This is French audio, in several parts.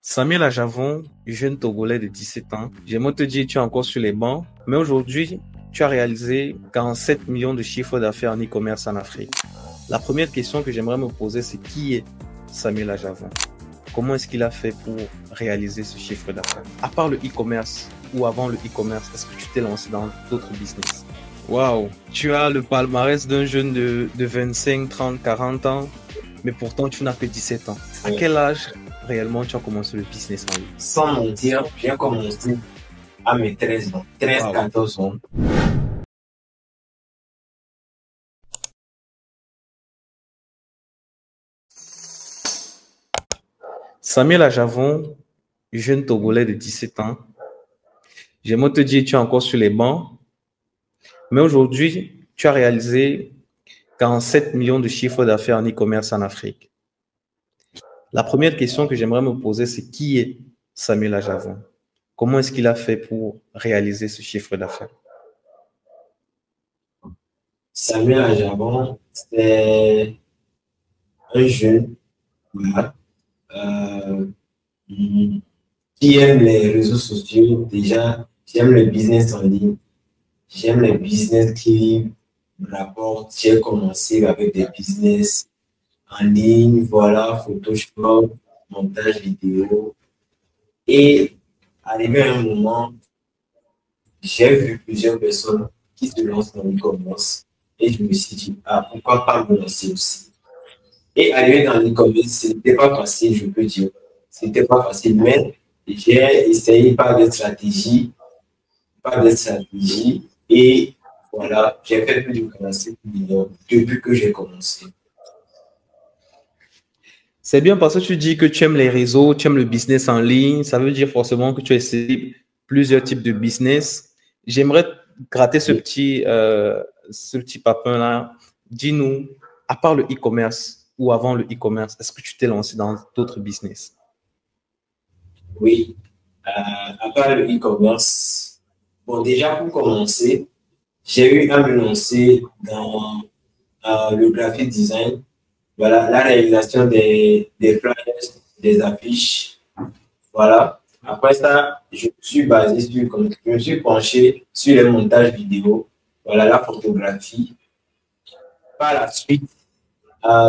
Samuel Ajavon, jeune Togolais de 17 ans. J'aimerais te dire, tu es encore sur les bancs, mais aujourd'hui, tu as réalisé 47 millions de chiffres d'affaires en e-commerce en Afrique. La première question que j'aimerais me poser, c'est qui est Samuel Ajavon? Comment est-ce qu'il a fait pour réaliser ce chiffre d'affaires? À part le e-commerce ou avant le e-commerce, est-ce que tu t'es lancé dans d'autres business? Waouh, tu as le palmarès d'un jeune de 25, 30, 40 ans, mais pourtant tu n'as que 17 ans. À quel âge réellement tu as commencé le business en ligne? Sans mentir, j'ai commencé à mes 13 ans, 13, Waouh. 14 ans. Samuel Ajavon, jeune Togolais de 17 ans. J'aimerais te dire, tu es encore sur les bancs, mais aujourd'hui, tu as réalisé 47 millions de chiffres d'affaires en e-commerce en Afrique. La première question que j'aimerais me poser, c'est qui est Samuel Ajavon? Comment est-ce qu'il a fait pour réaliser ce chiffre d'affaires? Samuel Ajabon, c'est un jeune, voilà, euh, qui aime les réseaux sociaux. Déjà, j'aime le business en ligne. J'aime les business qui me rapportent. J'ai commencé avec des business en ligne, voilà, Photoshop, montage vidéo. Et arrivé à un moment, j'ai vu plusieurs personnes qui se lancent dans l'e-commerce et je me suis dit, ah, pourquoi pas me lancer aussi? Et arriver dans l'e-commerce, ce n'était pas facile, je peux dire. Ce n'était pas facile, mais j'ai essayé par des stratégies et voilà, j'ai fait plus de 45 millions depuis que j'ai commencé. C'est bien parce que tu dis que tu aimes les réseaux, tu aimes le business en ligne. Ça veut dire forcément que tu as essayé plusieurs types de business. J'aimerais gratter ce petit papin-là. Dis-nous, à part le e-commerce ou avant le e-commerce, est-ce que tu t'es lancé dans d'autres business? Oui, à part le e-commerce, bon, déjà pour commencer, j'ai eu à me lancer dans le graphic design. Voilà, la réalisation des flyers, des affiches. Voilà. Après ça, je me suis penché sur les montages vidéo. Voilà, la photographie. Par la suite,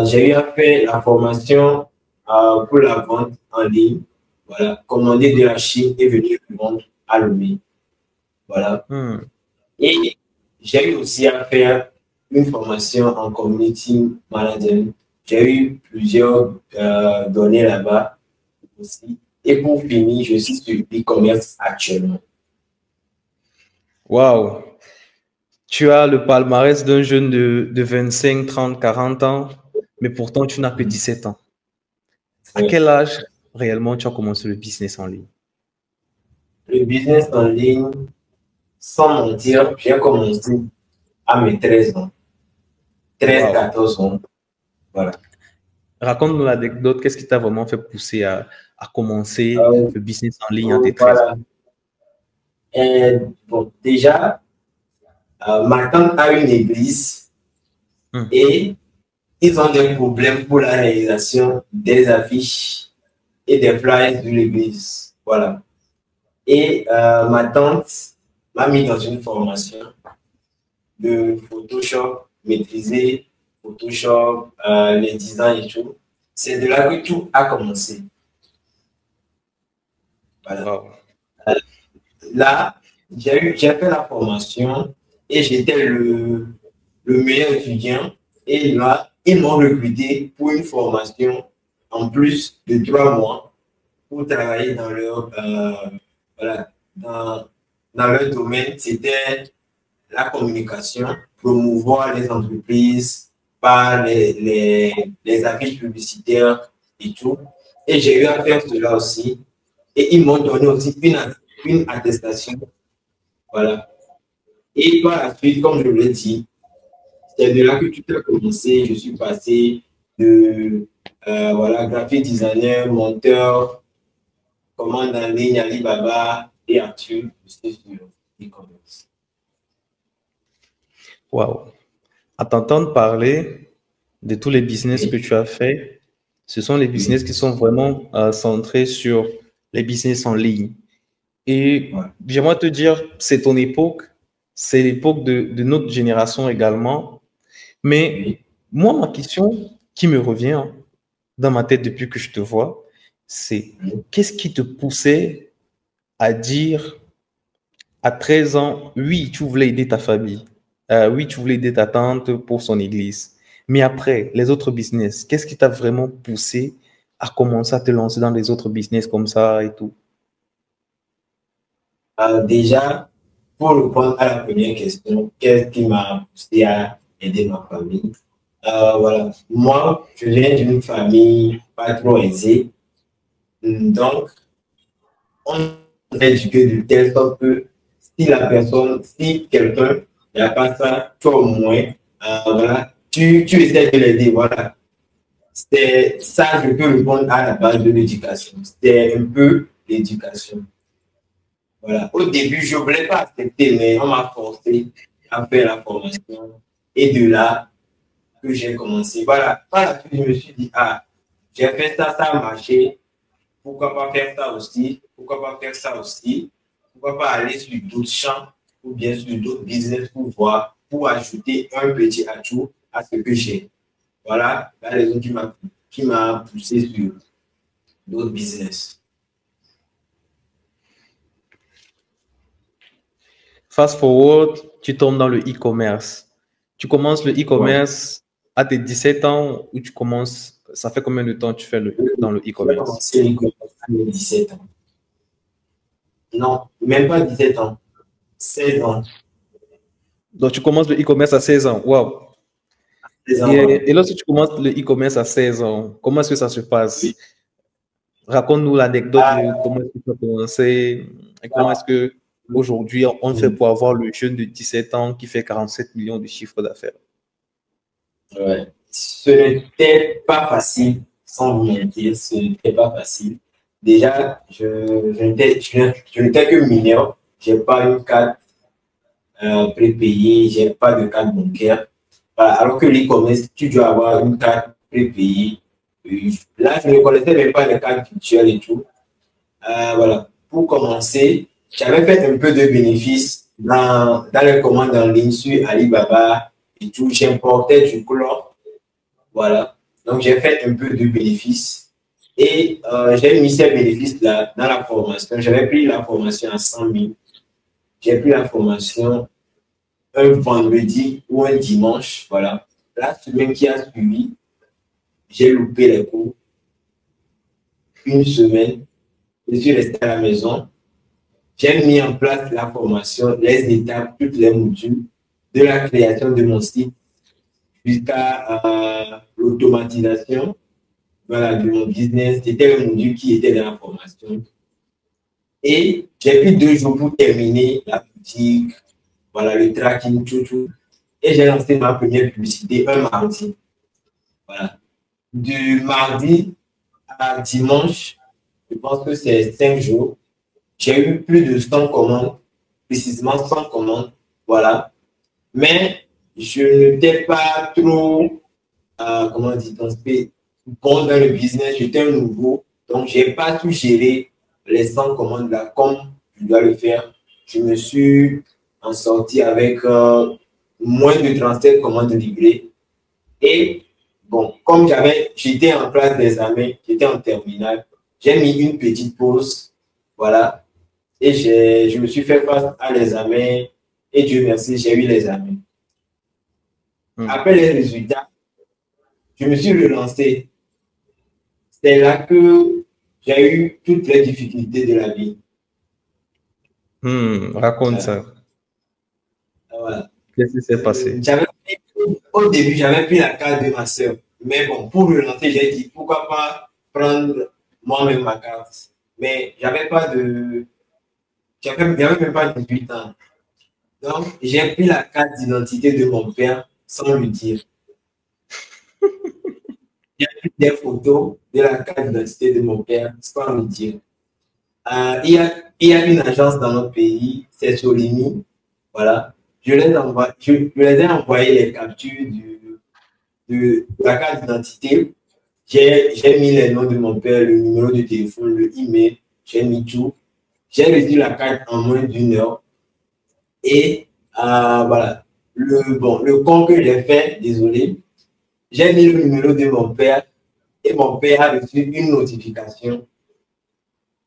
j'ai eu à faire la formation pour la vente en ligne. Voilà, commander de la Chine et venir le vendre à Lomé. Voilà. Hmm. Et j'ai eu aussi à faire une formation en community management. J'ai eu plusieurs données là-bas aussi. Et pour finir, je suis sur e-commerce actuellement. Waouh! Tu as le palmarès d'un jeune de 25, 30, 40 ans, mais pourtant tu n'as que 17 ans. À Ouais. quel âge réellement tu as commencé le business en ligne? Le business en ligne, sans mentir, j'ai commencé à mes 13 ans, 13, Waouh! 14 ans. Voilà. Raconte-nous l'anecdote, qu'est-ce qui t'a vraiment fait pousser à commencer le business en ligne à tes 13 ans? Voilà. Et, bon, déjà, ma tante a une église Hmm. et ils ont des problèmes pour la réalisation des affiches et des flyers de l'église. Voilà. Et ma tante m'a mis dans une formation de Photoshop, maîtriser Photoshop, les designs et tout. C'est de là que tout a commencé. Voilà. Waouh! Là, j'ai fait la formation et j'étais le meilleur étudiant. Et là, ils m'ont recruté pour une formation en plus de 3 mois pour travailler voilà, dans leur domaine. C'était la communication, promouvoir les entreprises par les affiches publicitaires et tout. Et j'ai eu à faire cela aussi. Et ils m'ont donné aussi une attestation. Voilà. Et par la suite, comme je l'ai dit, c'est de là que tout a commencé. Je suis passé de voilà, graphic designer, monteur, commande en ligne, Alibaba et Arthur, je suis sur e-commerce. Waouh! À t'entendre parler de tous les business que Oui. tu as fait, ce sont les business Oui. qui sont vraiment centrés sur les business en ligne. Et Ouais. j'aimerais te dire, c'est ton époque, c'est l'époque de notre génération également. Mais Oui. moi, ma question qui me revient dans ma tête depuis que je te vois, c'est Oui. qu'est-ce qui te poussait à dire à 13 ans, oui, tu voulais aider ta famille, oui, tu voulais aider ta tante pour son église. Mais après, les autres business, qu'est-ce qui t'a vraiment poussé à commencer à te lancer dans les autres business comme ça et tout? Déjà, pour répondre à la première question, qu'est-ce qui m'a poussé à aider ma famille? Voilà. Moi, je viens d'une famille pas trop aisée. Donc, on est éduqué de telle sorte que si quelqu'un n'a pas ça, toi au moins, voilà, tu essaies de l'aider. Voilà. C'est ça, je peux répondre à la base de l'éducation. C'était un peu l'éducation. Voilà. Au début, je ne voulais pas accepter, mais on m'a forcé à faire la formation. Et de là que j'ai commencé. Voilà. Par la suite, je me suis dit, ah, j'ai fait ça, ça a marché. Pourquoi pas faire ça aussi? Pourquoi pas faire ça aussi? Pourquoi pas aller sur d'autres champs ou bien sur d'autres business pour voir, pour ajouter un petit atout à ce que j'ai. Voilà la raison qui m'a poussé sur d'autres business. Fast forward, tu tombes dans le e-commerce. Tu commences le Ouais. e-commerce à tes 17 ans ou tu commences, ça fait combien de temps que tu fais dans le J'ai e-commerce? commencé l'e-commerce à mes 17 ans. Non, même pas 17 ans. 16 ans. Donc, tu commences le e-commerce à 16 ans. Waouh! 16 ans, voilà. Et lorsque tu commences le e-commerce à 16 ans, comment est-ce que ça se Oui. passe? Raconte-nous l'anecdote Ah, de comment est-ce que tu as commencé et comment est-ce ah, que aujourd'hui on fait pour avoir le jeune de 17 ans qui fait 47 millions de chiffre d'affaires. ouais. Ce n'était pas facile, sans vous mentir, ce n'était pas facile. Déjà, je n'étais que mineur, je n'ai pas une carte prépayée, je n'ai pas de carte bancaire. Voilà. Alors que l'e-commerce, tu dois avoir une carte prépayée. Là, je ne connaissais même pas les cartes virtuelles et tout. Voilà. Pour commencer, j'avais fait un peu de bénéfices dans les commandes en ligne sur Alibaba et tout. J'importais du chlore. Voilà. Donc, j'ai fait un peu de bénéfices et j'ai mis ces bénéfices-là dans la formation. J'avais pris la formation à 100 000. J'ai pris la formation un vendredi ou un dimanche. Voilà. La semaine qui a suivi, j'ai loupé les cours. Une semaine, je suis resté à la maison. J'ai mis en place la formation, les étapes, toutes les modules de la création de mon site jusqu'à l'automatisation, voilà, de mon business. C'était le module qui était dans la formation. Et j'ai pris 2 jours pour terminer la boutique, voilà, le tracking, tout. Et j'ai lancé ma première publicité un mardi. Voilà. Du mardi à dimanche, je pense que c'est 5 jours. J'ai eu plus de 100 commandes, précisément 100 commandes, voilà. Mais je n'étais pas trop, comment dit-on, bon dans le business, j'étais un nouveau, donc je n'ai pas tout géré les 100 commandes là comme je dois le faire. Je me suis en sorti avec moins de 37 commandes livrées. Et bon, comme j'étais en classe d'examen, j'étais en terminale, j'ai mis une petite pause, voilà. Et je me suis fait face à l'examen et Dieu merci, j'ai eu l'examen. Après les résultats, je me suis relancé. C'est là que j'ai eu toutes les difficultés de la vie. Raconte Voilà. ça. Voilà. Qu'est-ce qui s'est passé? Au début, j'avais pris la carte de ma soeur. Mais bon, pour relancer, j'ai dit pourquoi pas prendre moi-même ma carte. Mais j'avais même pas 18 ans. Donc, j'ai pris la carte d'identité de mon père sans lui dire. J'ai pris des photos de la carte d'identité de mon père sans lui dire. Il y a une agence dans notre pays, c'est Solimi. Voilà. Je les ai envoyé les captures de la carte d'identité. J'ai mis les noms de mon père, le numéro de téléphone, le email. j'ai mis tout. J'ai reçu la carte en moins d'une heure. Et voilà, le compte que j'ai fait, désolé, j'ai mis le numéro de mon père et mon père a reçu une notification,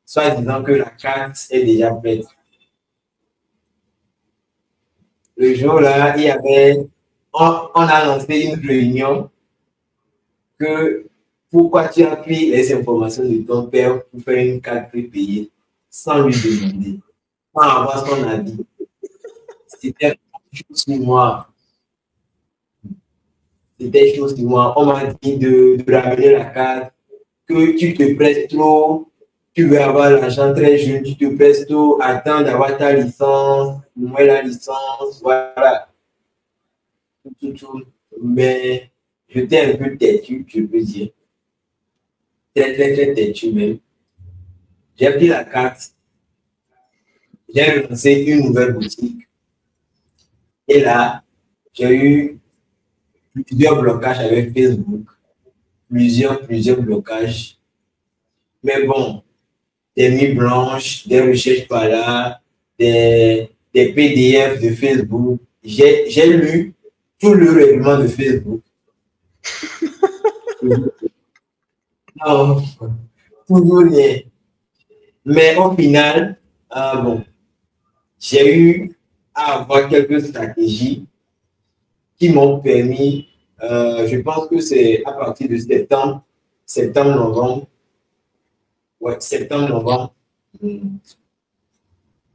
soit disant que la carte est déjà prête. Le jour-là, on a lancé une réunion que pourquoi tu as pris les informations de ton père pour faire une carte prépayée sans lui demander, sans avoir son avis. C'était chaud sur moi. C'était chaud sur moi. On m'a dit de ramener la carte, que tu te presses trop, tu veux avoir l'argent très jeune, tu te presses trop, attends d'avoir ta licence, moins la licence, voilà. Tout. Mais j'étais un peu têtu, je peux dire. Très têtu même. J'ai pris la carte, j'ai lancé une nouvelle boutique. Et là, j'ai eu plusieurs blocages avec Facebook. Plusieurs blocages. Mais bon, des nuits blanches, des recherches par là, des PDF de Facebook. J'ai lu tout le règlement de Facebook. Non, toujours rien. Mais au final, bon, j'ai eu à avoir quelques stratégies qui m'ont permis, je pense que c'est à partir de novembre. Ouais, novembre.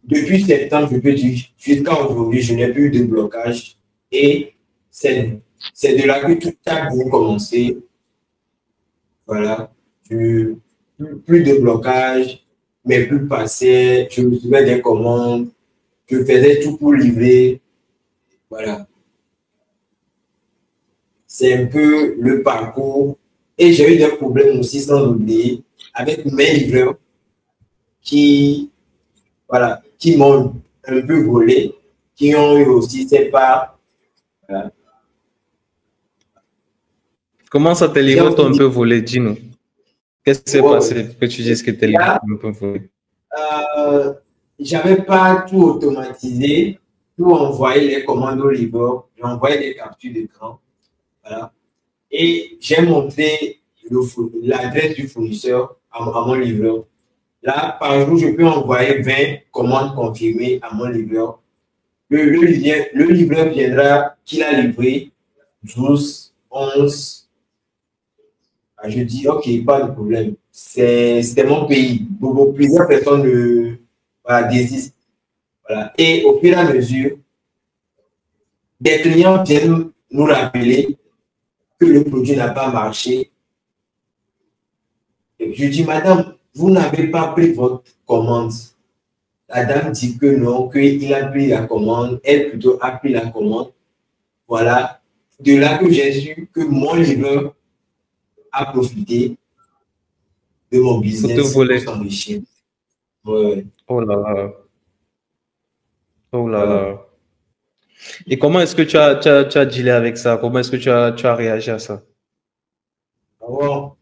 Depuis septembre, je peux dire, jusqu'à aujourd'hui, je n'ai plus de blocage. Et c'est de là que tout a bien commencé. Voilà. Plus de blocage, mes flux passaient, je recevais des commandes, je faisais tout pour livrer. Voilà. C'est un peu le parcours. Et j'ai eu des problèmes aussi, sans oublier, avec mes livreurs qui m'ont un peu volé, qui ont eu aussi ces parts. Voilà. Comment ça, tes livreurs t'ont un peu volé, dis-nous? Qu'est-ce qui s'est passé que tu dises que tes livreurs t'ont un peu volé? J'avais pas tout automatisé, tout envoyé les commandes au livreur, j'ai envoyé des captures d'écran. Voilà. Et j'ai montré l'adresse du fournisseur à mon livreur. Là, par jour, je peux envoyer 20 commandes confirmées à mon livreur. Le livreur viendra qu'il a livré 12, 11. Je dis, OK, pas de problème. C'était mon pays. Plusieurs personnes désistent. Voilà. Et au fur et à mesure, des clients viennent nous rappeler que le produit n'a pas marché. Je dis, madame, vous n'avez pas pris votre commande. La dame dit que non, qu'il a pris la commande. Elle plutôt a pris la commande. Voilà. De là que j'ai su que mon livreur a profité de mon business pour s'enrichir. Ouais. Oh là là. Oh là là. Et comment est-ce que tu as dealé avec ça? Comment est-ce que tu as réagi à ça? Bon,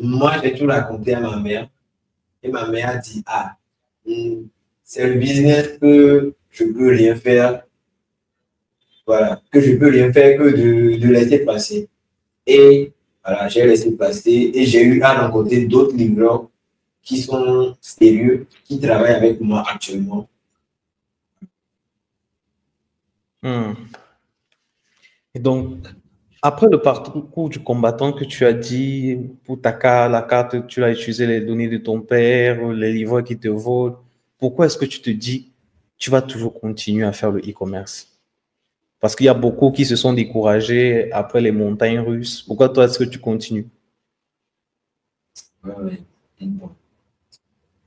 moi, j'ai tout raconté à ma mère. Et ma mère a dit, c'est le business que je ne peux rien faire. Voilà, que je ne peux rien faire que de laisser passer. Et voilà, j'ai laissé passer et j'ai eu à rencontrer d'autres livreurs qui sont sérieux, qui travaillent avec moi actuellement. Et donc, après le parcours du combattant que tu as dit, pour la carte, tu as utilisé les données de ton père, les livreurs qui te volent, pourquoi est-ce que tu te dis, tu vas toujours continuer à faire le e-commerce? Parce qu'il y a beaucoup qui se sont découragés après les montagnes russes. Pourquoi toi, est-ce que tu continues?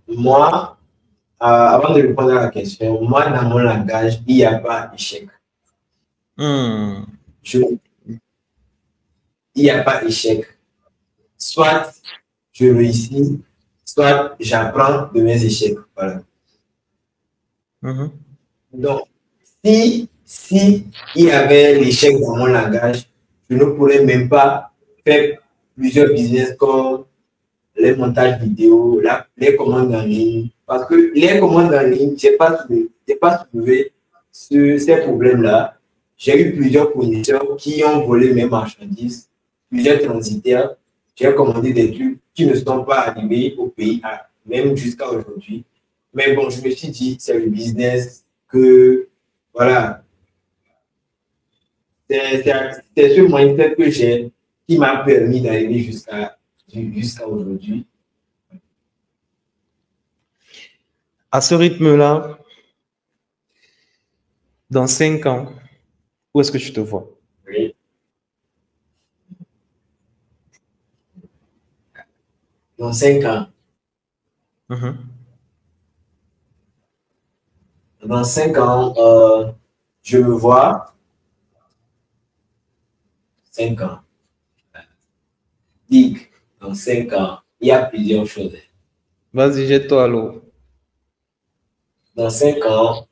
Moi, avant de répondre à la question, moi, dans mon langage, il n'y a pas échec. Il n'y a pas échec. Soit je réussis, soit j'apprends de mes échecs. Voilà. Donc, si il y avait l'échec dans mon langage, je ne pourrais même pas faire plusieurs business comme les montages vidéo, les commandes en ligne. Parce que les commandes en ligne, je n'ai pas trouvé ces problèmes-là. J'ai eu plusieurs fournisseurs qui ont volé mes marchandises, plusieurs transitaires. J'ai commandé des trucs qui ne sont pas arrivés au pays, même jusqu'à aujourd'hui. Mais bon, je me suis dit, c'est le business que, voilà, c'est ce mindset que j'ai qui m'a permis d'arriver jusqu'à aujourd'hui. À ce rythme-là, dans 5 ans, où est-ce que tu te vois? Oui. Dans 5 ans. Dans 5 ans, je me vois 5 ans. Dig, dans 5 ans, il y a plusieurs choses. Vas-y, jette-toi à l'eau. Dans 5 ans,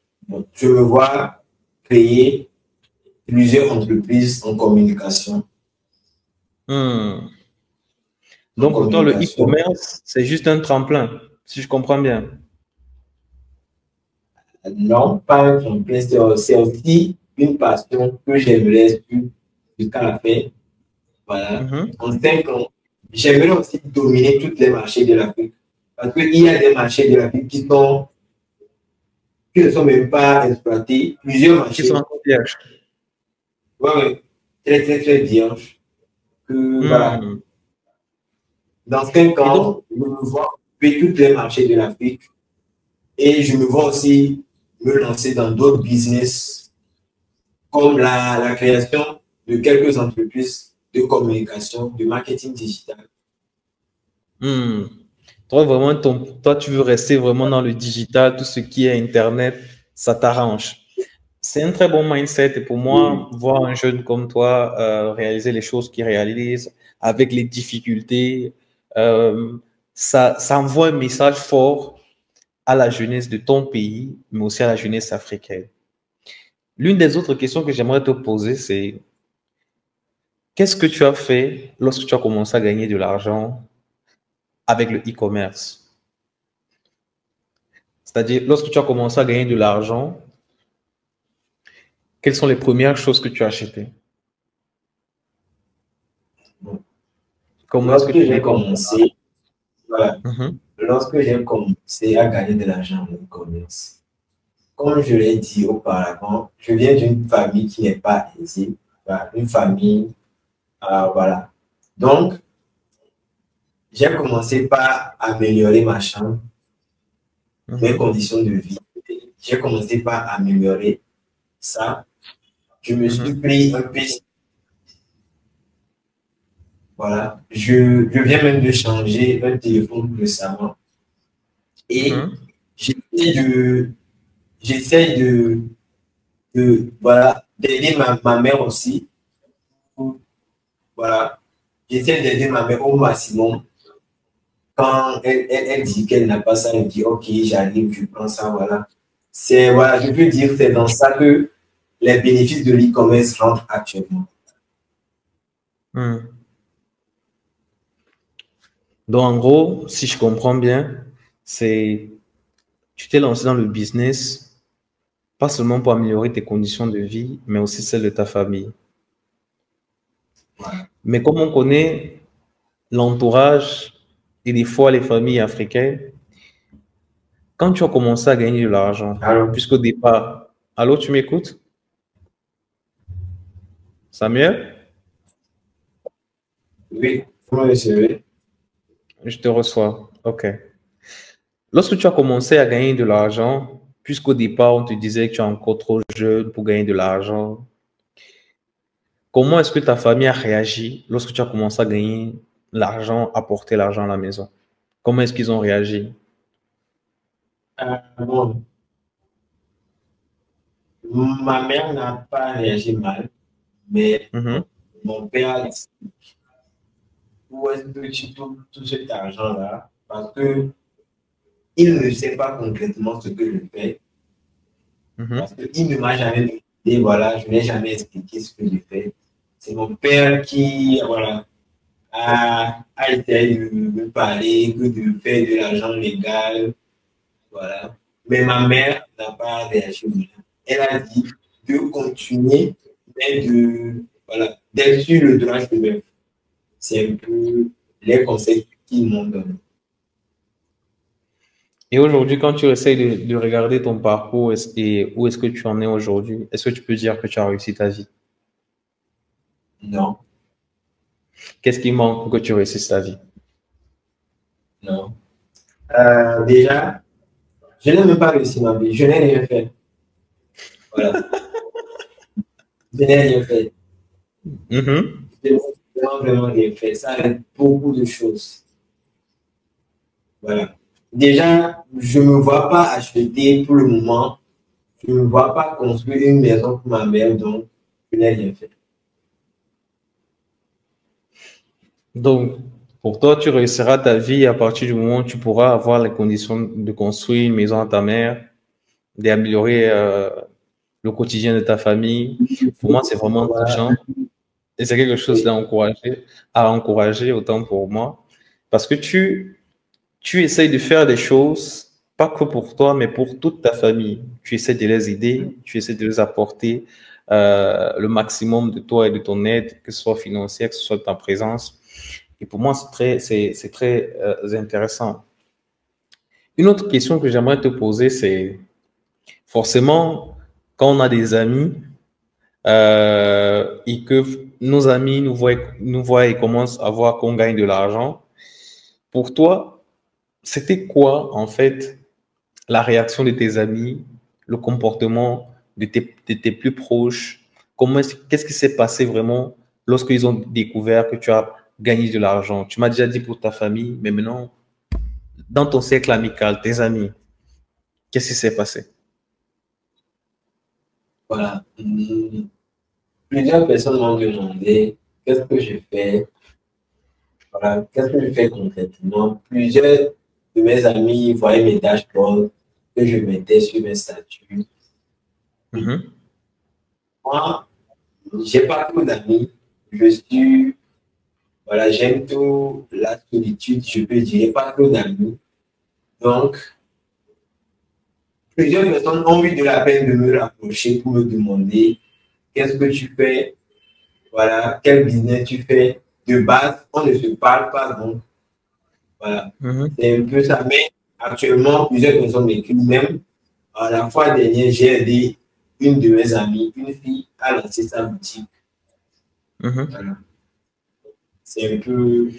je me vois créer plusieurs entreprises en communication. Donc, pour toi, le e-commerce, c'est juste un tremplin, si je comprends bien. Non, pas un tremplin, c'est aussi une passion que j'aimerais suivre jusqu'à la fin. Voilà. En 5 ans, j'aimerais aussi dominer tous les marchés de l'Afrique. Parce qu'il y a des marchés de l'Afrique qui ne sont même pas exploités. Plusieurs marchés. Qui sont vierges. Ouais, très, très, très vierges. Voilà. Dans 5 ans, je me vois occuper tous les marchés de l'Afrique et je me vois aussi me lancer dans d'autres business comme la création de quelques entreprises de communication, de marketing digital. Toi, vraiment, toi, tu veux rester vraiment dans le digital, tout ce qui est Internet, ça t'arrange. C'est un très bon mindset et pour moi, voir un jeune comme toi réaliser les choses qu'il réalise avec les difficultés, ça envoie un message fort à la jeunesse de ton pays, mais aussi à la jeunesse africaine. L'une des autres questions que j'aimerais te poser, c'est qu'est-ce que tu as fait lorsque tu as commencé à gagner de l'argent avec le e-commerce? C'est-à-dire, lorsque tu as commencé à gagner de l'argent, quelles sont les premières choses que tu as achetées? Lorsque j'ai commencé, voilà, lorsque j'ai commencé à gagner de l'argent en e-commerce, comme je l'ai dit auparavant, je viens d'une famille qui n'est pas aisée, une famille, voilà. Donc, j'ai commencé par améliorer ma chambre, mes conditions de vie. J'ai commencé par améliorer ça. Je me suis pris un PC. Voilà. Je viens même de changer un téléphone récemment. Et j'essaie voilà, d'aider ma mère aussi. Voilà. J'essaie d'aider ma mère au maximum. Quand elle dit qu'elle n'a pas ça, elle dit ok, j'arrive, je prends ça, voilà. Voilà, je peux dire que c'est dans ça que les bénéfices de l'e-commerce rentrent actuellement. Donc, en gros, si je comprends bien, c'est tu t'es lancé dans le business, pas seulement pour améliorer tes conditions de vie, mais aussi celles de ta famille. Voilà. Mais comme on connaît l'entourage et des fois les familles africaines, quand tu as commencé à gagner de l'argent, puisqu'au départ, allô, tu m'écoutes? Samuel? Oui, comment recevoir? Je te reçois. OK. Lorsque tu as commencé à gagner de l'argent, puisqu'au départ, on te disait que tu es encore trop jeune pour gagner de l'argent, comment est-ce que ta famille a réagi lorsque tu as commencé à gagner l'argent, apporter l'argent à la maison? Comment est-ce qu'ils ont réagi? Bon. Ma mère n'a pas réagi mal, mais mon père a dit où est-ce que tu trouves tout cet argent-là? Parce que il ne sait pas concrètement ce que je fais. Parce qu'il ne m'a jamais dit, voilà, je n'ai jamais expliqué ce que je fais. C'est mon père qui, voilà, à essayer de me parler, que de faire de l'argent légal. Voilà. Mais ma mère n'a pas réagi. Elle a dit de continuer, mais voilà, d'être sur le droit chemin. C'est un peu les conseils qu'ils m'ont donné. Et aujourd'hui, quand tu essayes de regarder ton parcours et où est-ce que tu en es aujourd'hui, est-ce que tu peux dire que tu as réussi ta vie? Non, Qu'est-ce qui manque pour que tu réussisses ta vie? non. Déjà, je n'ai même pas réussi ma vie. Je n'ai rien fait. Voilà. Je n'ai rien fait. Mhm. Je n'ai vraiment rien fait. Ça aide beaucoup de choses. Voilà. Déjà, je ne me vois pas acheter pour le moment. Je ne me vois pas construire une maison pour ma mère, donc je n'ai rien fait. Donc, pour toi, tu réussiras ta vie à partir du moment où tu pourras avoir les conditions de construire une maison à ta mère, d'améliorer le quotidien de ta famille. Pour moi, c'est vraiment Voilà. touchant. Et c'est quelque chose Oui. à encourager autant pour moi. Parce que tu essayes de faire des choses, pas que pour toi, mais pour toute ta famille. Tu essaies de les aider, tu essaies de les apporter le maximum de toi et de ton aide, que ce soit financière, que ce soit de ta présence. Et pour moi, c'est très intéressant. Une autre question que j'aimerais te poser, c'est forcément, quand on a des amis et que nos amis nous voient et commencent à voir qu'on gagne de l'argent, pour toi, c'était quoi, en fait, la réaction de tes amis, le comportement de tes plus proches? Qu'est-ce qui s'est passé vraiment lorsqu'ils ont découvert que tu as gagné de l'argent? Tu m'as déjà dit pour ta famille, mais maintenant, dans ton cercle amical, tes amis, qu'est-ce qui s'est passé? Voilà. Plusieurs personnes m'ont demandé qu'est-ce que je fais. Voilà. Qu'est-ce que je fais concrètement. Plusieurs de mes amis voyaient mes dashboards que je mettais sur mes statuts. Mhm. Moi, j'ai pas trop d'amis. Je suis, voilà, j'aime tout la solitude, je peux dire, pas trop d'amis. Donc, plusieurs personnes ont eu de la peine de me rapprocher pour me demander qu'est-ce que tu fais, voilà, quel business tu fais. De base, on ne se parle pas, donc voilà, Mhm. c'est un peu ça. Mais actuellement, plusieurs personnes m'écrivent même. La fois dernière, j'ai aidé une de mes amies, une fille, à lancer sa boutique. Mhm. Voilà. C'est un peu.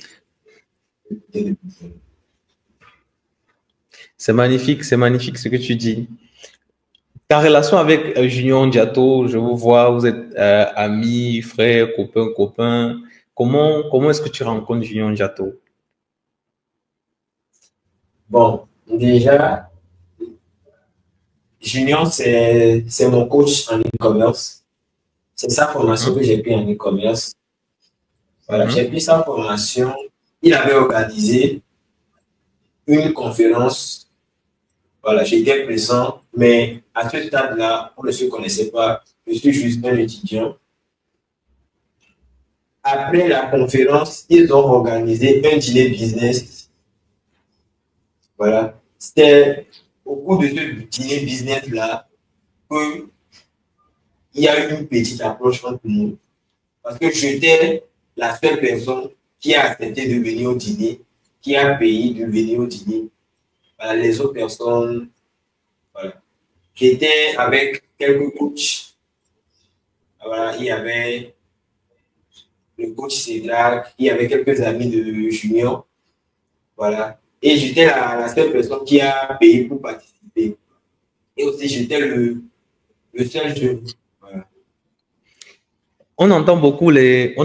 C'est magnifique ce que tu dis. Ta relation avec Junior Diato, je vous vois, vous êtes amis, frères, copains. Comment est-ce que tu rencontres Junior Diato? Bon, déjà, Junior, c'est mon coach en e-commerce. C'est sa formation que Mhm. j'ai pris en e-commerce. Voilà, j'ai Mhm. pris sa formation. Il avait organisé une conférence. Voilà, j'étais présent, mais à ce stade-là, on ne se connaissait pas. Je suis juste un étudiant. Après la conférence, ils ont organisé un dîner business. Voilà. C'était au cours de ce dîner business-là qu'il y a eu une petite approche entre nous. Parce que j'étais la seule personne qui a accepté de venir au dîner, qui a payé de venir au dîner. Voilà, les autres personnes, voilà. J'étais avec quelques coachs. Voilà, il y avait le coach Cédric, il y avait quelques amis de Junior. Voilà. Et j'étais la seule personne qui a payé pour participer. Et aussi, j'étais le seul jeune. Voilà. On entend beaucoup les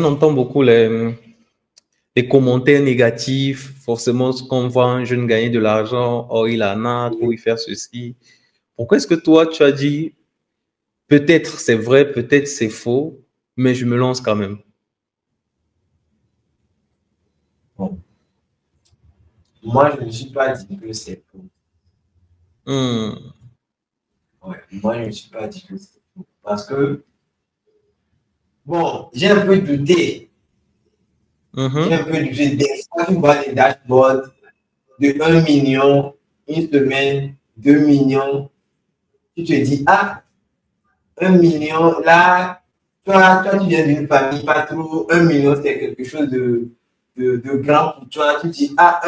commentaires négatifs. Forcément, ce qu'on voit un jeune gagner de l'argent, oh, il en a, trop, il fait ceci. Pourquoi est-ce que toi, tu as dit, peut-être c'est vrai, peut-être c'est faux, mais je me lance quand même? Bon. Moi, je ne suis pas dit que c'est faux. Hmm. Ouais. Moi, je ne suis pas dit que c'est faux. Parce que, bon, j'ai un peu douté. J'ai un peu du jeu. Des fois, tu vois les dashboards de 1 million, une semaine, 2 millions. Tu te dis, ah, 1 million, là, toi, tu viens d'une famille pas trop, 1 million, c'est quelque chose de grand pour toi. Tu te dis, ah,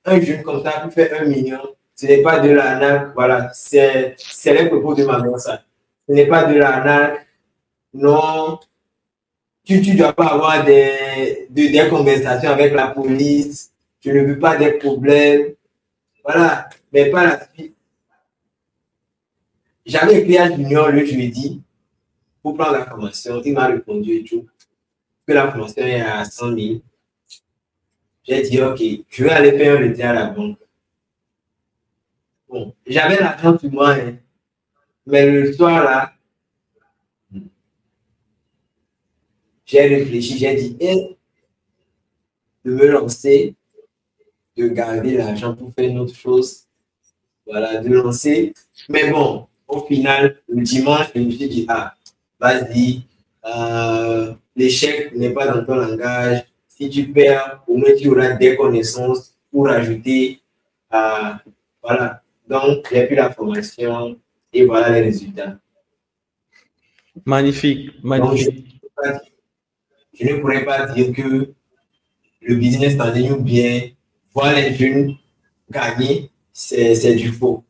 un jeune comme ça qui fait 1 million, ce n'est pas de l'arnaque. Voilà, c'est les propos de ma mère, ça. Ce n'est pas de l'arnaque. Non, tu ne dois pas avoir des conversations avec la police. Tu ne veux pas des problèmes. Voilà, mais par la suite, j'avais écrit à Junior le jeudi pour prendre la formation. Il m'a répondu et tout, que la formation est à 100 000. J'ai dit, OK, je vais aller faire un retrait à la banque. Bon, j'avais l'argent sur moi, hein, mais le soir, là, j'ai réfléchi, j'ai dit, de me lancer, de garder l'argent pour faire une autre chose, voilà, de lancer. Mais bon, au final, le dimanche, je me suis dit, ah, vas-y, l'échec n'est pas dans ton langage. Si tu perds, au moins tu auras des connaissances pour ajouter. Voilà. Donc, j'ai pris la formation et voilà les résultats. Magnifique, Donc, magnifique. je ne pourrais pas dire que le business en ligne ou bien voir les jeunes gagner, c'est du faux.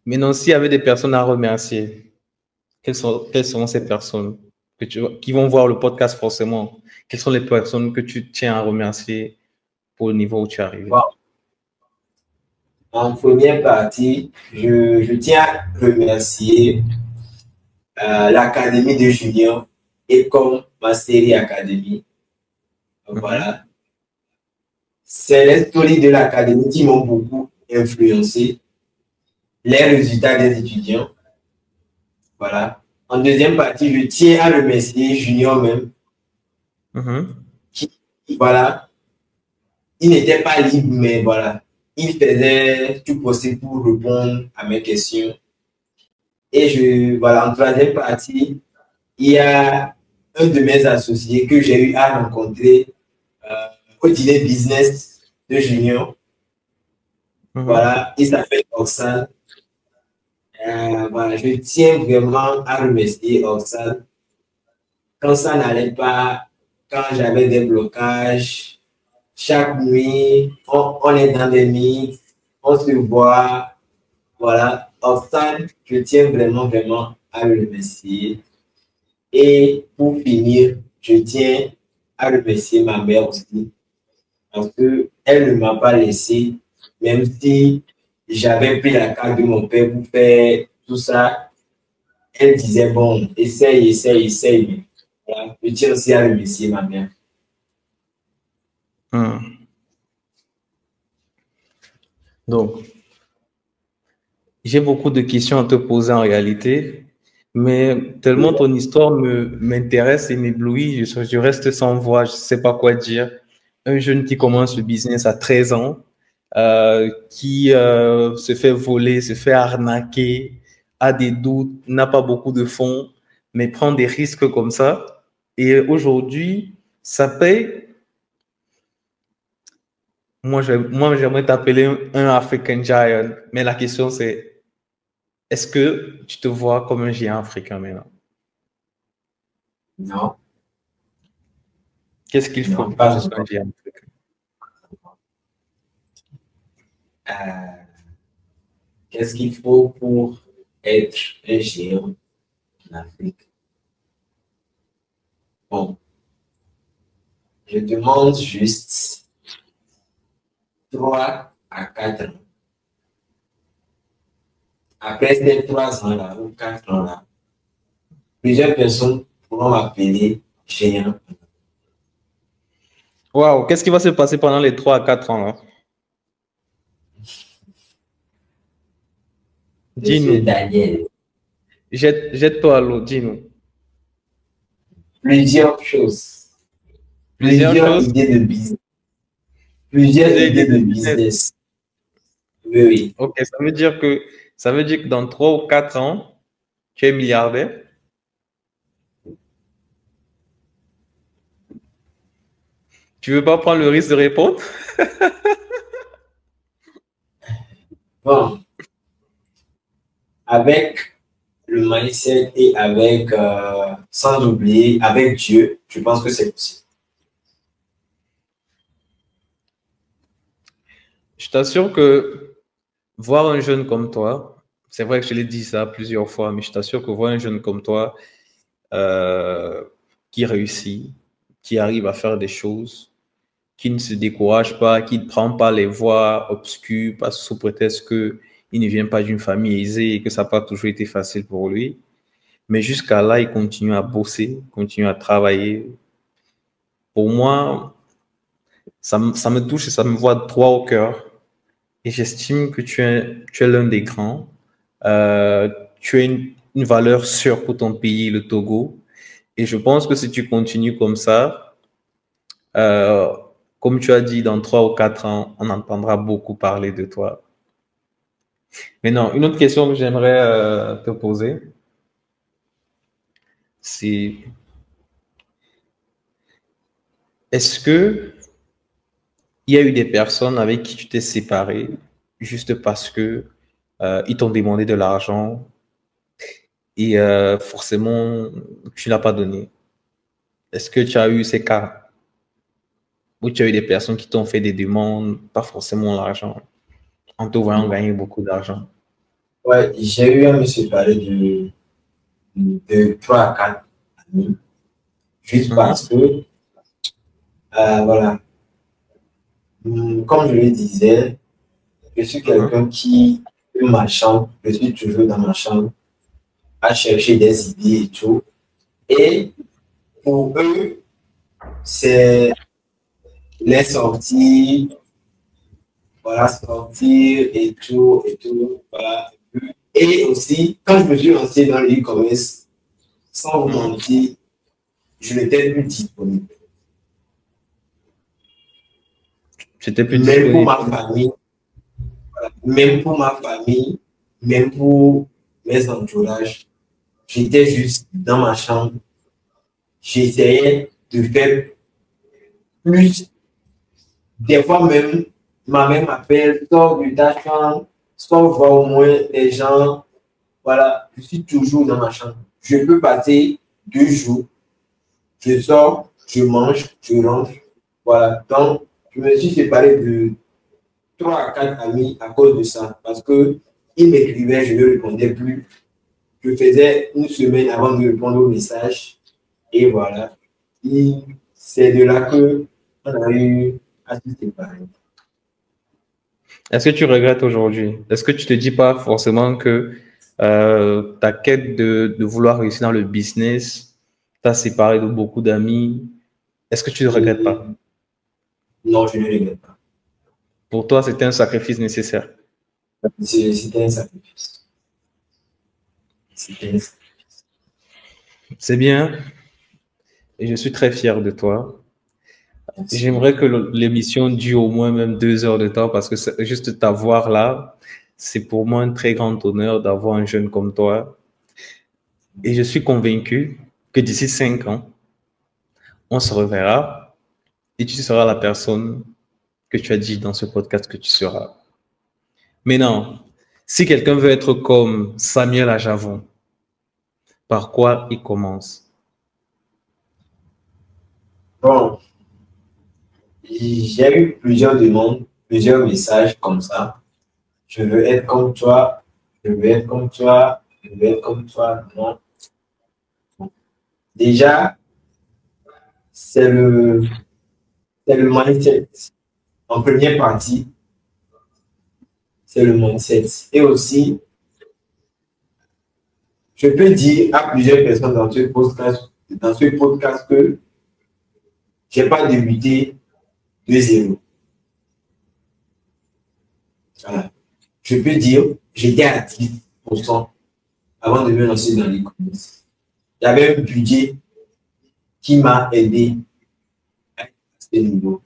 Mais non, s'il y avait des personnes à remercier, quelles seront ces personnes qui vont voir le podcast forcément? Quelles sont les personnes que tu tiens à remercier pour le niveau où tu es arrivé? Wow. En première partie, je tiens à remercier l'Académie de Junior et comme ma série Académie. Voilà. C'est les stories de l'Académie qui m'ont beaucoup influencé. Les résultats des étudiants. Voilà. En deuxième partie, je tiens à remercier Junior même. Qui, voilà. Il n'était pas libre, mais voilà. Il faisait tout possible pour répondre à mes questions. Et voilà, en troisième partie, il y a un de mes associés que j'ai eu à rencontrer au dîner business de Junior. Voilà, il s'appelle Oxane. Voilà, je tiens vraiment à remercier Oxane. Quand ça n'allait pas, quand j'avais des blocages, chaque nuit, on est dans des mythes, on se voit. Voilà, Oxane, je tiens vraiment à le remercier. Et pour finir, je tiens à remercier ma mère aussi, parce qu'elle ne m'a pas laissé, même si j'avais pris la carte de mon père pour faire tout ça. Elle disait, bon, essaye. Voilà. Je tiens aussi à remercier ma mère. Donc, j'ai beaucoup de questions à te poser en réalité, mais tellement ton histoire m'intéresse et m'éblouit, je reste sans voix, je ne sais pas quoi dire. Un jeune qui commence le business à 13 ans, qui se fait voler, se fait arnaquer, a des doutes, n'a pas beaucoup de fonds, mais prend des risques comme ça. Et aujourd'hui, ça paye. Moi, j'aimerais t'appeler un African Giant, mais la question c'est, est-ce que tu te vois comme un géant africain maintenant? Non. Qu'est-ce qu'il faut Non, pour pas que tu sois un géant africain? Qu'est-ce qu'il faut pour être un géant en Afrique? Bon, je demande juste 3 à 4 ans. Après ces 3 ans-là ou 4 ans-là, plusieurs personnes pourront m'appeler géant. Waouh, qu'est-ce qui va se passer pendant les 3 à 4 ans là? Monsieur Daniel. Jette-toi à l'eau, dis-nous. Plusieurs choses. Plusieurs idées de business. Plusieurs idées de business. Oui. Ok, ça veut dire que dans 3 ou 4 ans, tu es milliardaire? Tu veux pas prendre le risque de répondre? Bon, avec le mindset et avec, sans oublier, avec Dieu, je pense que c'est possible. Je t'assure que voir un jeune comme toi, c'est vrai que je l'ai dit ça plusieurs fois, mais je t'assure que voir un jeune comme toi euh, qui réussit, qui arrive à faire des choses, qui ne se décourage pas, qui ne prend pas les voies obscures parce, sous prétexte qu'il ne vient pas d'une famille aisée et que ça n'a pas toujours été facile pour lui. Mais jusqu'à là, il continue à bosser, continue à travailler. Pour moi, ça me touche et ça me voit droit au cœur. Et j'estime que tu es l'un des grands. Euh, Tu as une valeur sûre pour ton pays, le Togo. Et je pense que si tu continues comme ça, euh, comme tu as dit, dans 3 ou 4 ans, on entendra beaucoup parler de toi. Maintenant, une autre question que j'aimerais te poser, c'est est-ce que il y a eu des personnes avec qui tu t'es séparé juste parce que ils t'ont demandé de l'argent et forcément tu n'as pas donné? Est-ce que tu as eu ces cas où tu as eu des personnes qui t'ont fait des demandes, pas forcément l'argent, en te voyant gagner beaucoup d'argent? Ouais, j'ai eu à me séparer de 3 à 4 amis, juste parce que, voilà, comme je le disais, je suis quelqu'un qui, dans ma chambre, je suis toujours dans ma chambre à chercher des idées et tout. Et pour eux, c'est les sorties, voilà, sortir et tout, voilà. Et aussi, quand je me suis lancé dans le e-commerce, sans vous mentir, je n'étais plus disponible. J'étais plus Même pour disponible. ma famille, même pour ma famille, même pour mes entourages, j'étais juste dans ma chambre. J'essayais de faire plus. Des fois même, ma mère m'appelle, sors de ta chambre, sors voir au moins les gens. Voilà, je suis toujours dans ma chambre. Je peux passer 2 jours, je sors, je mange, je rentre. Voilà, donc je me suis séparé de 3 à 4 amis à cause de ça. Parce qu'ils m'écrivaient, je ne répondais plus. Je faisais une semaine avant de répondre aux messages. Et voilà. C'est de là que on a eu à se séparer. Est-ce que tu regrettes aujourd'hui? Est-ce que tu te dis pas forcément que ta quête de vouloir réussir dans le business t'a séparé de beaucoup d'amis? Est-ce que tu ne regrettes pas? Non, je ne regrette pas. Pour toi, c'était un sacrifice nécessaire. C'était un sacrifice. C'était un sacrifice. C'est bien et je suis très fier de toi. J'aimerais que l'émission dure au moins même 2 heures de temps parce que juste t'avoir là, c'est pour moi un très grand honneur d'avoir un jeune comme toi. Et je suis convaincu que d'ici 5 ans, on se reverra et tu seras la personne que tu as dit dans ce podcast que tu seras. Maintenant, si quelqu'un veut être comme Samuel Ajavon, par quoi il commence? Bon, j'ai eu plusieurs demandes, plusieurs messages comme ça. Je veux être comme toi, je veux être comme toi, je veux être comme toi. Non. Déjà, c'est le mindset. En première partie, c'est le mindset. Et aussi, je peux dire à plusieurs personnes dans ce podcast que je n'ai pas débuté de zéro. Voilà. Je peux dire, j'étais à 10% avant de me lancer dans l'e-commerce. Il y avait un budget qui m'a aidé à ce niveau.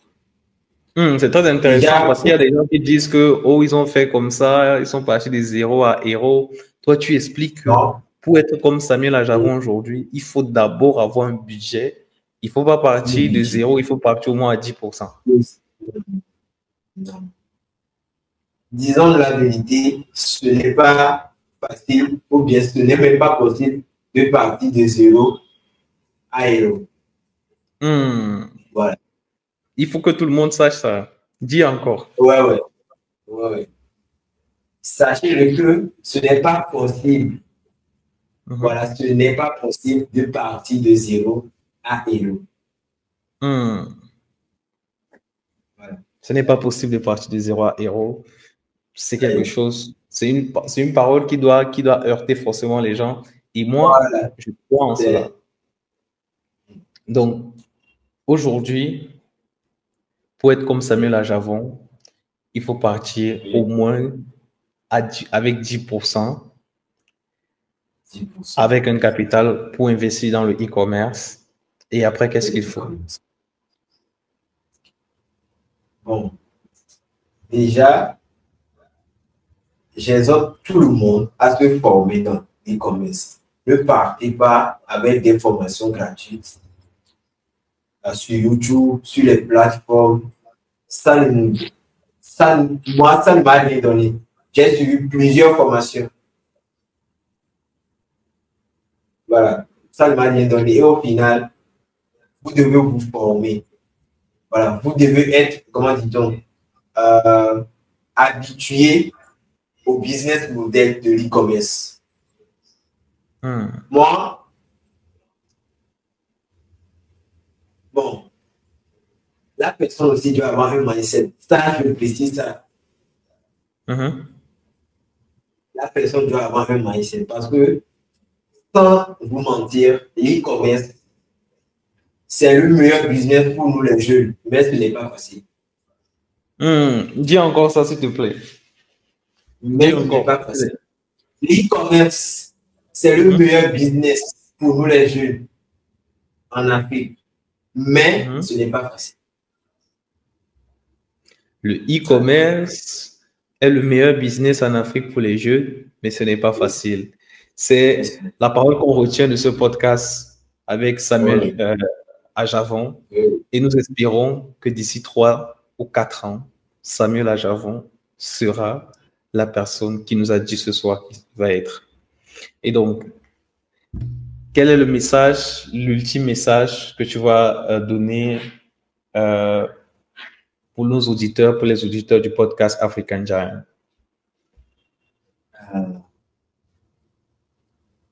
C'est très intéressant parce qu'il y a des gens qui disent que oh, ils ont fait comme ça, ils sont passés de zéro à héros. Toi, tu expliques que Non, pour être comme Samuel Ajavon aujourd'hui, il faut d'abord avoir un budget Il ne faut pas partir de zéro, il faut partir au moins à 10%. Non. Disons la vérité, ce n'est pas facile, ou bien ce n'est même pas possible de partir de zéro à héros. Voilà. Il faut que tout le monde sache ça. Dis encore. Ouais. Sachez que ce n'est pas possible. Voilà, ce n'est pas possible de partir de zéro à héros. Voilà. Ce n'est pas possible de partir de zéro à héros. C'est quelque chose, c'est une parole qui doit heurter forcément les gens. Et moi, je crois en cela. Donc, aujourd'hui, pour être comme Samuel Ajavon, il faut partir au moins avec 10%, avec un capital pour investir dans le e-commerce. Et après, qu'est-ce qu'il faut? Bon, déjà, j'exhorte tout le monde à se former dans l'e-commerce. Ne partez pas avec des formations gratuites sur YouTube, sur les plateformes. Moi, ça ne m'a rien donné. J'ai suivi plusieurs formations. Voilà, ça ne m'a rien donné. Et au final, vous devez vous former. Voilà, vous devez être, comment dit-on, habitué au business model de l'e-commerce. Moi, bon, la personne aussi doit avoir un mindset. Ça, je précise ça. La personne doit avoir un mindset parce que, sans vous mentir, l'e-commerce, c'est le meilleur business pour nous les jeunes, mais ce n'est pas facile. Dis encore ça, s'il te plaît. Mais ce n'est pas facile. L'e-commerce, c'est le meilleur business pour nous les jeunes en Afrique, mais ce n'est pas facile. Le e-commerce est le meilleur business en Afrique pour les jeunes, mais ce n'est pas facile. C'est la parole qu'on retient de ce podcast avec Samuel Ajavon. Et nous espérons que d'ici 3 ou 4 ans, Samuel Ajavon sera la personne qui nous a dit ce soir qu'il va être. Et donc, quel est le message, l'ultime message que tu vas donner pour nos auditeurs, pour les auditeurs du podcast African Giant?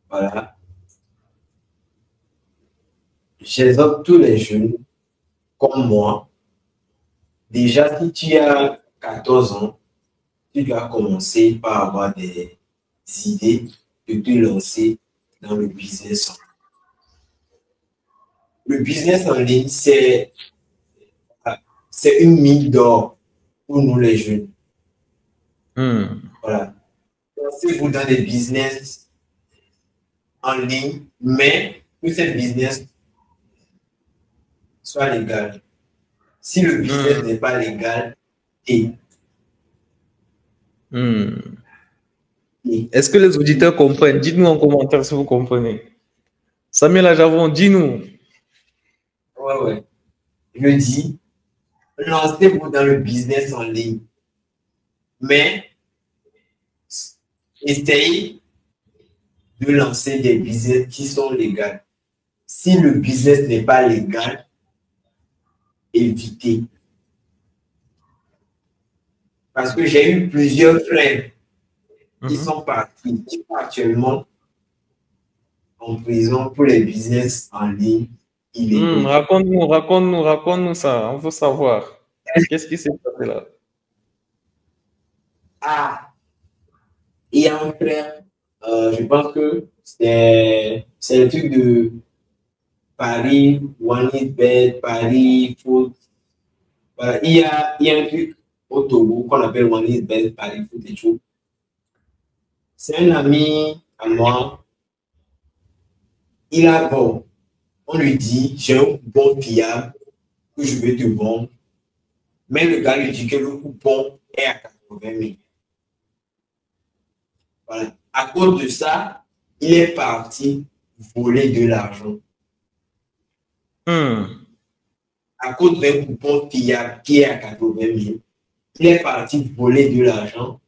Voilà. J'exhorte tous les jeunes comme moi. Déjà, si tu as 14 ans, tu dois commencer par avoir des idées de te lancer dans le business en ligne. Le business en ligne, c'est une mine d'or pour nous les jeunes. Voilà. Lancez-vous dans des business en ligne, mais que ce business soit légal. Si le business n'est pas légal, est-ce que les auditeurs comprennent? Dites-nous en commentaire si vous comprenez. Samuel Ajavon, dis-nous. Ouais. Je dis, lancez-vous dans le business en ligne. Mais essayez de lancer des business qui sont légaux. Si le business n'est pas légal, évitez. Parce que j'ai eu plusieurs frères qui sont partis, qui sont actuellement en prison pour les business en ligne. Raconte-nous ça, on veut savoir. Qu'est-ce qui s'est passé là? Il y a un frère, je pense que c'est le truc de Paris, One is Bed, Paris, Foot. Il y a un truc au Togo qu'on appelle One is Bed, Paris, Foot et tout. C'est un ami à moi. On lui dit, j'ai un bon fiable que je vais te vendre. Mais le gars lui dit que le coupon est à 80 000. Voilà. À cause de ça, il est parti voler de l'argent. À cause d'un coupon fiable qui est à 80 000, il est parti voler de l'argent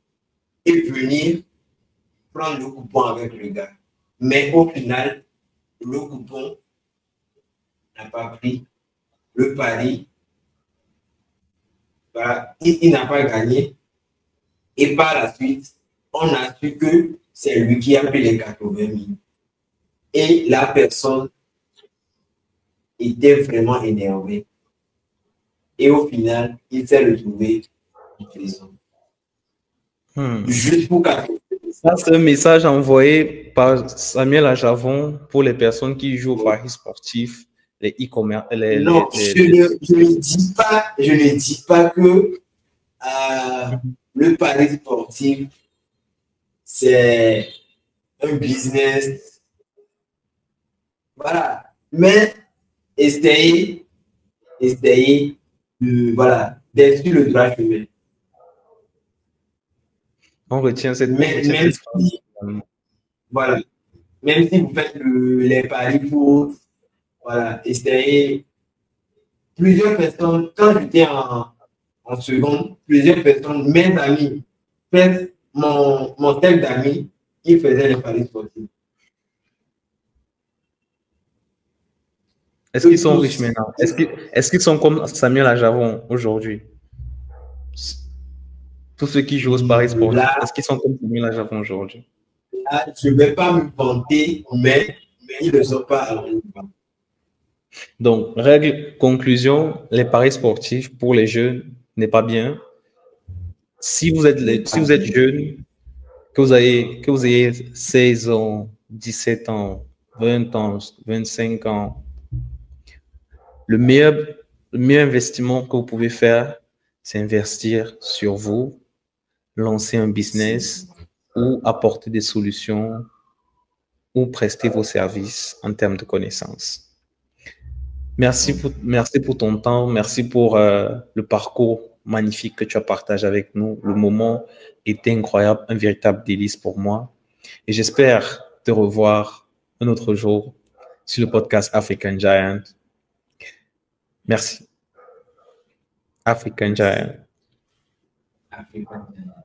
et venir prendre le coupon avec le gars. Mais au final, le coupon n'a pas pris le pari. Voilà, il n'a pas gagné. Et par la suite, on a su que c'est lui qui a pris les 80 000. Et la personne était vraiment énervée. Et au final, il s'est retrouvé en prison. Juste pour 80 000. Ça, c'est un message envoyé par Samuel Ajavon pour les personnes qui jouent au paris sportif, les e-commerce. Non, je ne dis pas que le pari sportif, c'est un business. Voilà. Mais essayez voilà, d'être sur le droit chemin. On retient cette voilà, même si vous faites les paris pour voilà, essayer. Plusieurs personnes, quand j'étais en seconde, plusieurs personnes, mes amis, mon tel d'amis, qui faisaient les paris sportifs. Est-ce qu'ils sont riches maintenant? Est-ce qu'ils sont comme Samuel Ajavon aujourd'hui? Tous ceux qui jouent au paris sportif, est-ce qu'ils sont comme Samuel Ajavon aujourd'hui? Là, je ne vais pas me vanter, mais ils ne sont pas à mon niveau. Donc, règle, conclusion, les paris sportifs pour les jeunes n'est pas bien. Si vous êtes jeune, que vous ayez 16 ans, 17 ans, 20 ans, 25 ans, le meilleur investissement que vous pouvez faire, c'est investir sur vous, lancer un business ou apporter des solutions ou prester vos services en termes de connaissances. Merci pour ton temps, merci pour le parcours magnifique que tu as partagé avec nous. Le moment était incroyable, un véritable délice pour moi. Et j'espère te revoir un autre jour sur le podcast African Giant. Merci. African Giant. African Giant.